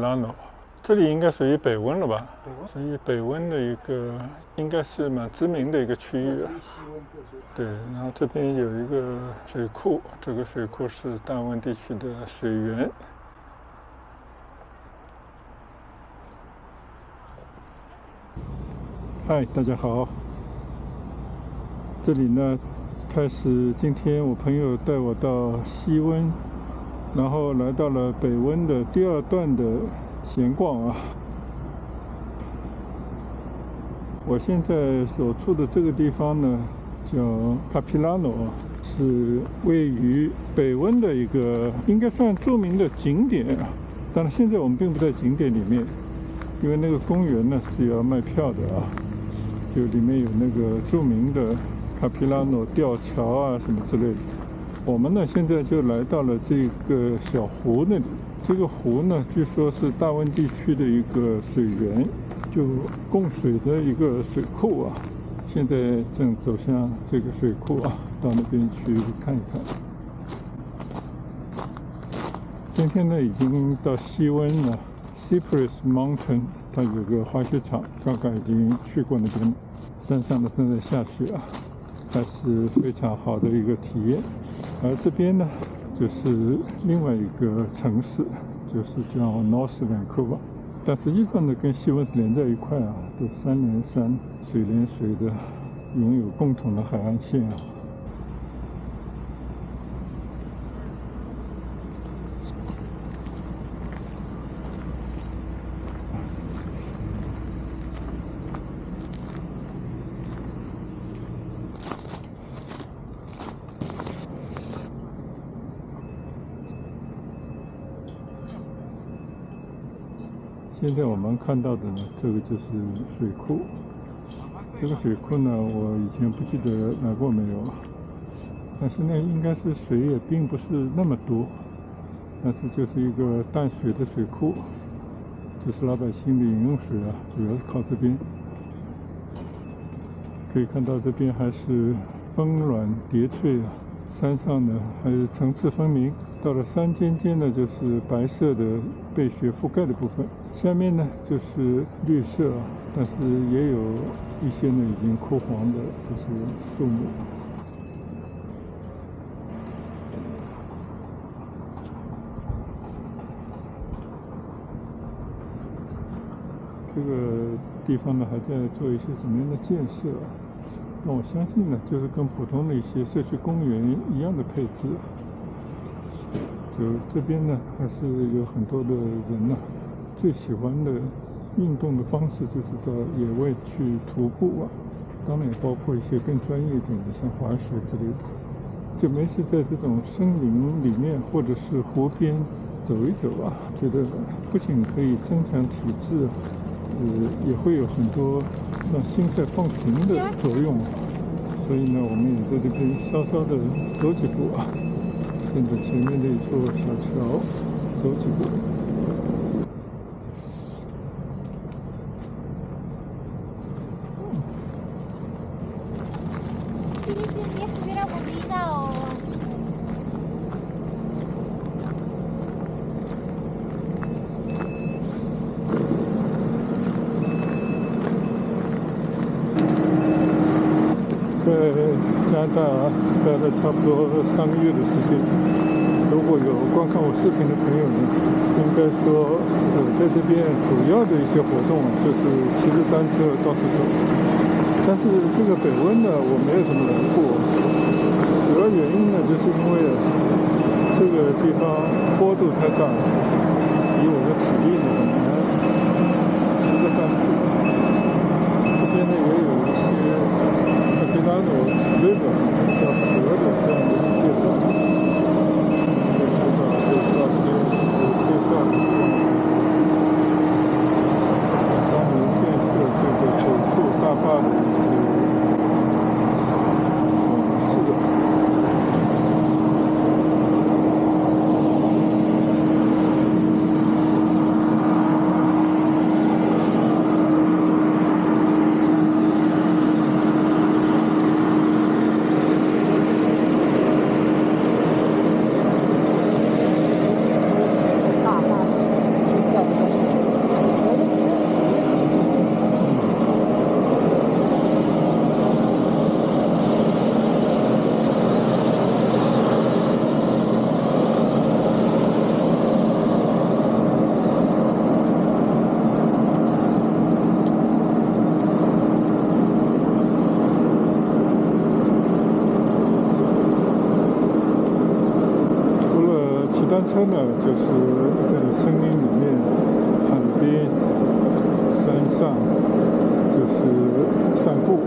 Capilano， 这里应该属于北温了吧？属于北温的一个，应该是蛮知名的一个区域。对，然后这边有一个水库，这个水库是大温地区的水源。嗨，大家好。这里呢，开始今天我朋友带我到西温，然后来到了北温的第二段的闲逛啊。我现在所处的这个地方呢，叫 Capilano， 是位于北温的一个应该算著名的景点啊。但是现在我们并不在景点里面，因为那个公园呢是要卖票的啊。就里面有那个著名的卡皮拉诺吊桥啊什么之类的。我们呢现在就来到了这个小湖那里。这个湖呢据说是大温地区的一个水源，就供水的一个水库啊。现在正走向这个水库啊，到那边去看一看。今天呢已经到西温了 ，Cypress Mountain， 它有个滑雪场，刚刚已经去过那边了。山上呢正在下雪啊，还是非常好的一个体验。而这边呢就是另外一个城市，就是叫 North Vancouver， 但实际上呢跟西温是连在一块啊，都山连山，水连水的，拥有共同的海岸线啊。现在我们看到的呢，这个就是水库。这个水库呢，我以前不记得来过没有，但现在应该是水也并不是那么多，但是就是一个淡水的水库，就是老百姓的饮用水啊，主要是靠这边。可以看到这边还是峰峦叠翠啊，山上呢还是层次分明。到了山尖尖呢，就是白色的被雪覆盖的部分，下面呢就是绿色，但是也有一些呢已经枯黄的，就是树木。这个地方呢还在做一些什么样的建设？那我相信呢，就是跟普通的一些社区公园一样的配置。就这边呢，还是有很多的人呢，最喜欢的运动的方式就是到野外去徒步啊，当然也包括一些更专业一点的，像滑雪之类的。就没事在这种森林里面或者是湖边走一走啊，觉得不仅可以增强体质，也会有很多让心态放平的作用。所以呢，我们也在这边稍稍的走几步啊。顺着前面的一座小桥走几步。在加拿大待了差不多3个月的时间。如果有观看我视频的朋友呢，应该说我在这边主要的一些活动就是骑着单车到处走。但是这个北温呢，我没有怎么来过。主要原因呢，就是因为这个地方坡度太大，以我的体力呢很难骑得上去。这边呢也有一些卡皮拉诺之类的叫河的这样的一个介绍，可以看到这个照片有介绍的当年建设这个水库大坝的一些往事。单车呢，就是在森林里面、海边、山上，就是散步，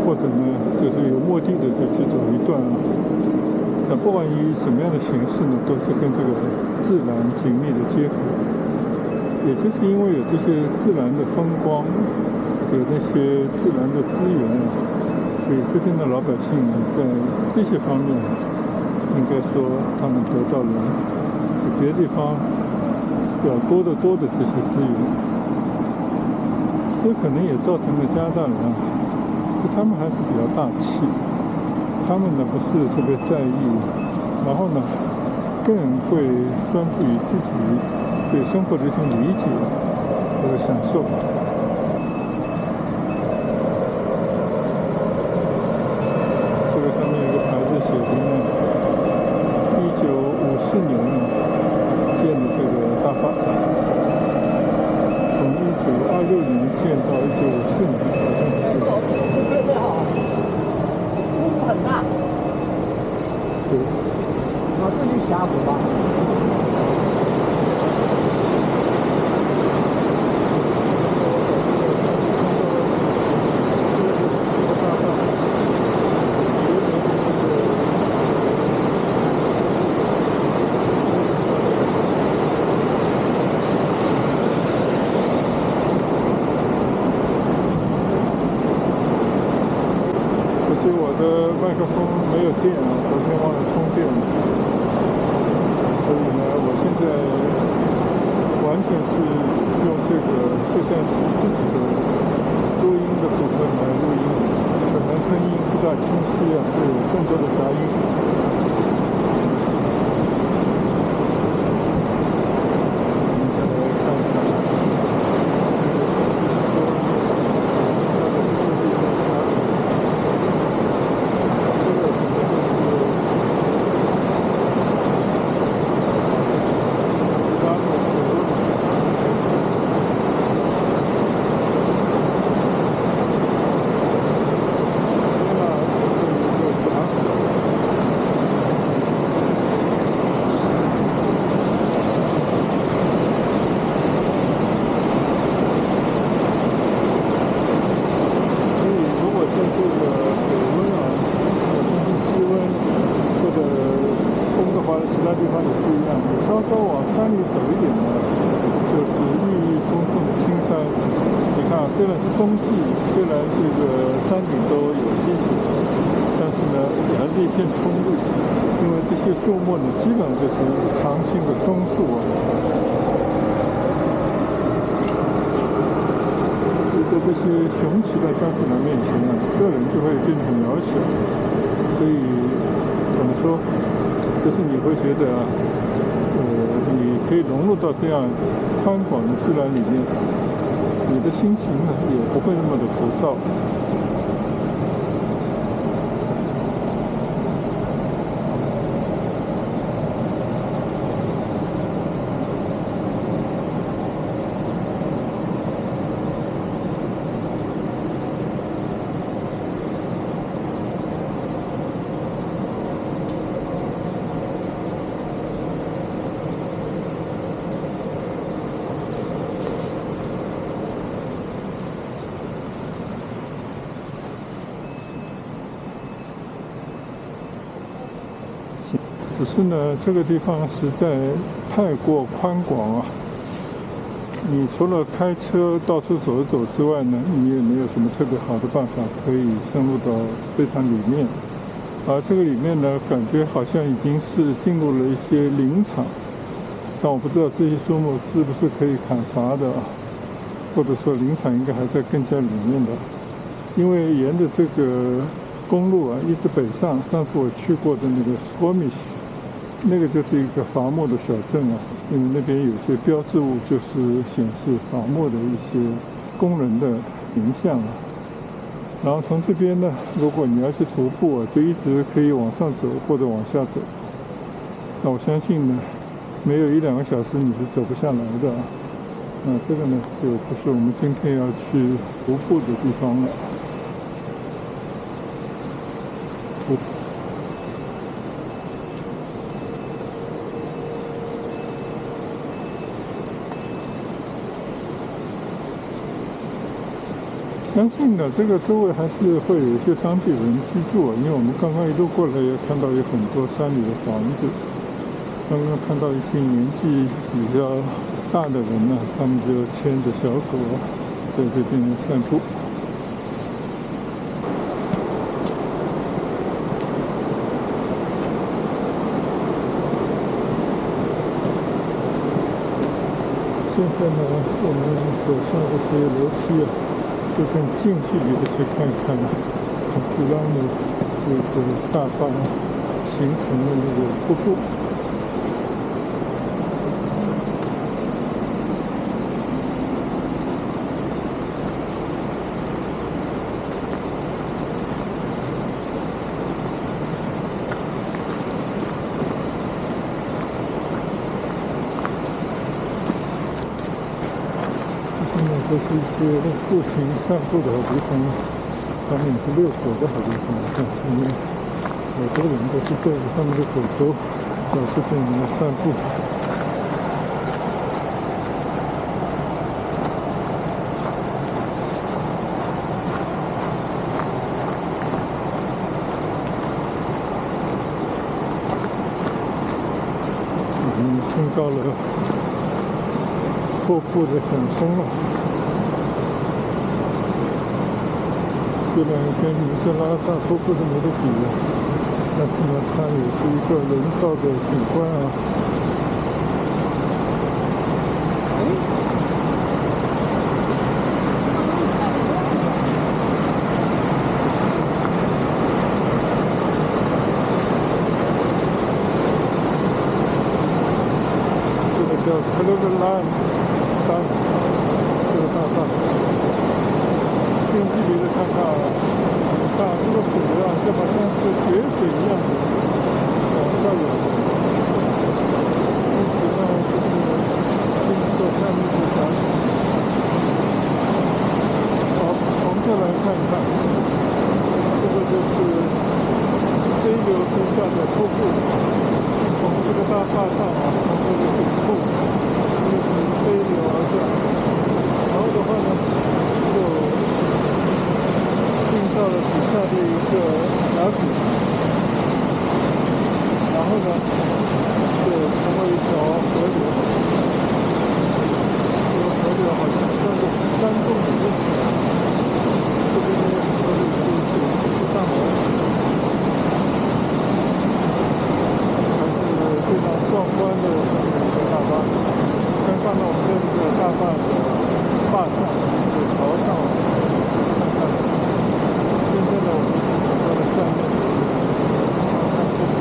或者呢，就是有目的的就去走一段啊。那不管以什么样的形式呢，都是跟这个自然紧密的结合。也就是因为有这些自然的风光，有那些自然的资源啊，所以这边的老百姓呢，在这些方面，应该说他们得到了比别的地方要多得多的这些资源。这可能也造成了加拿大人啊，就他们还是比较大气，他们呢不是特别在意，然后呢更会专注于自己对生活的一种理解和享受。这个上面有个牌子写的呢，1954年建的这个大坝，从1926年建到1954年，好像是这样。特别好，瀑布很大。对。啊，这就是峡谷吧？可惜我的麦克风没有电啊，昨天忘了充电了，所以呢，我现在完全是用这个摄像机自己的录音的部分来录音，可能声音不大清晰啊，会有更多的杂音。虽然是冬季，虽然这个山顶都有积雪，但是呢，也还是一片葱绿，因为这些树木呢，基本上就是常青的松树啊。所以在这些雄奇的大自然面前呢，个人就会变得很渺小。所以怎么说，就是你会觉得啊，你可以融入到这样宽广的自然里面。你的心情呢，也不会那么的浮躁。只是呢，这个地方实在太过宽广啊！你除了开车到处走一走之外呢，你也没有什么特别好的办法可以深入到非常里面。而这个里面呢，感觉好像已经是进入了一些林场，但我不知道这些树木是不是可以砍伐的，或者说林场应该还在更加里面的。因为沿着这个公路啊，一直北上，上次我去过的那个 Squamish。那个就是一个伐木的小镇啊，因为那边有些标志物就是显示伐木的一些工人的形象啊。然后从这边呢，如果你要去徒步啊，就一直可以往上走或者往下走。那我相信呢，没有1-2个小时你是走不下来的啊。那这个呢，就不是我们今天要去徒步的地方了。徒步。相信呢，这个周围还是会有一些当地人居住，因为我们刚刚一路过来也看到有很多山里的房子。刚刚看到一些年纪比较大的人呢，他们就牵着小狗在这边散步。现在呢，我们走上这些楼梯就更近距离的去看看卡布拉姆这个大坝形成的那个瀑布。这是一些步行散步的好地方，他们也是遛狗的好地方。看前面好多人都是带着他们的狗狗到这边来散步。已经听到了瀑布的响声了。虽然跟尼加拉大瀑布是没得比的，但是呢，它也是一个人造的景观啊。这个叫克勒格拉大，这个大坝。近距离的看看，这个水就好像是血水一样的往下流。一直呢就是经过下面这条。好，我们再来看一看，这个就是飞流之下的瀑布，从这个大坝上从这个顶部一直飞流而下，然后的话呢，就进到了底下的一个峡谷，然后呢，就成为一条河流。这个河流好像像个山洞里面，这边的河流是西上来，还是非常壮观的这么一个大坝。刚刚呢，我们在这个大坝的坝上，这个桥上看看。现在呢，我们走到了下面看瀑布，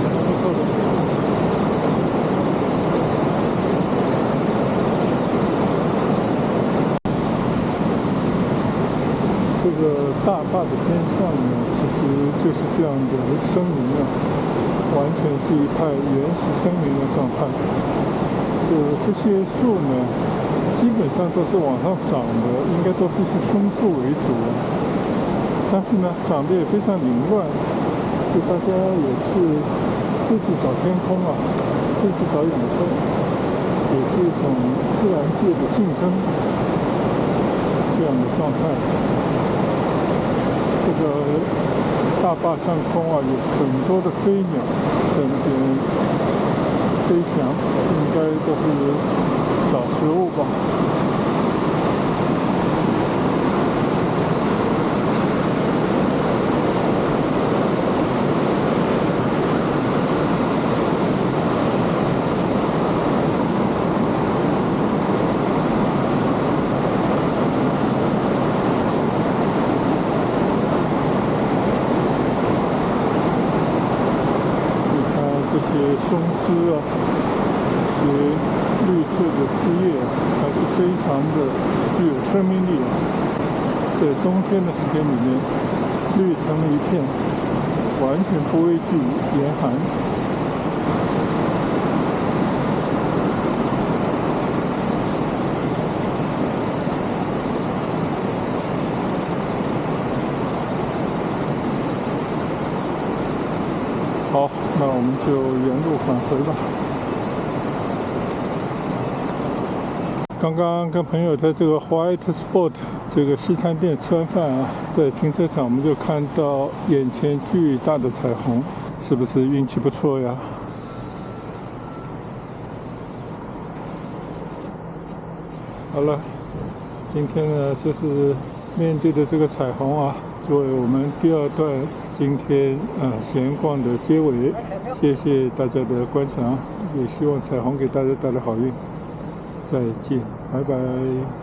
很不错的。这个大坝的边上呢，其实就是这样的森林完全是一派原始森林的状态。就这些树呢，基本上都是往上长的，应该都是松树为主，但是呢，长得也非常凌乱，就大家也是自己找天空自己找养分，也是一种自然界的竞争这样的状态。这个大坝上空有很多的飞鸟在那边飞翔，应该都是找食物吧。松枝这些绿色的枝叶还是非常的具有生命力。在冬天的时间里面，绿成一片，完全不畏惧严寒。好，那我们就原路返回吧。刚刚跟朋友在这个 White Spot 这个西餐店吃完饭啊，在停车场我们就看到眼前巨大的彩虹，是不是运气不错呀？好了，今天呢就是面对的这个彩虹啊，作为我们第二段今天闲逛的结尾，谢谢大家的观赏，也希望彩虹给大家带来好运。再见，拜拜。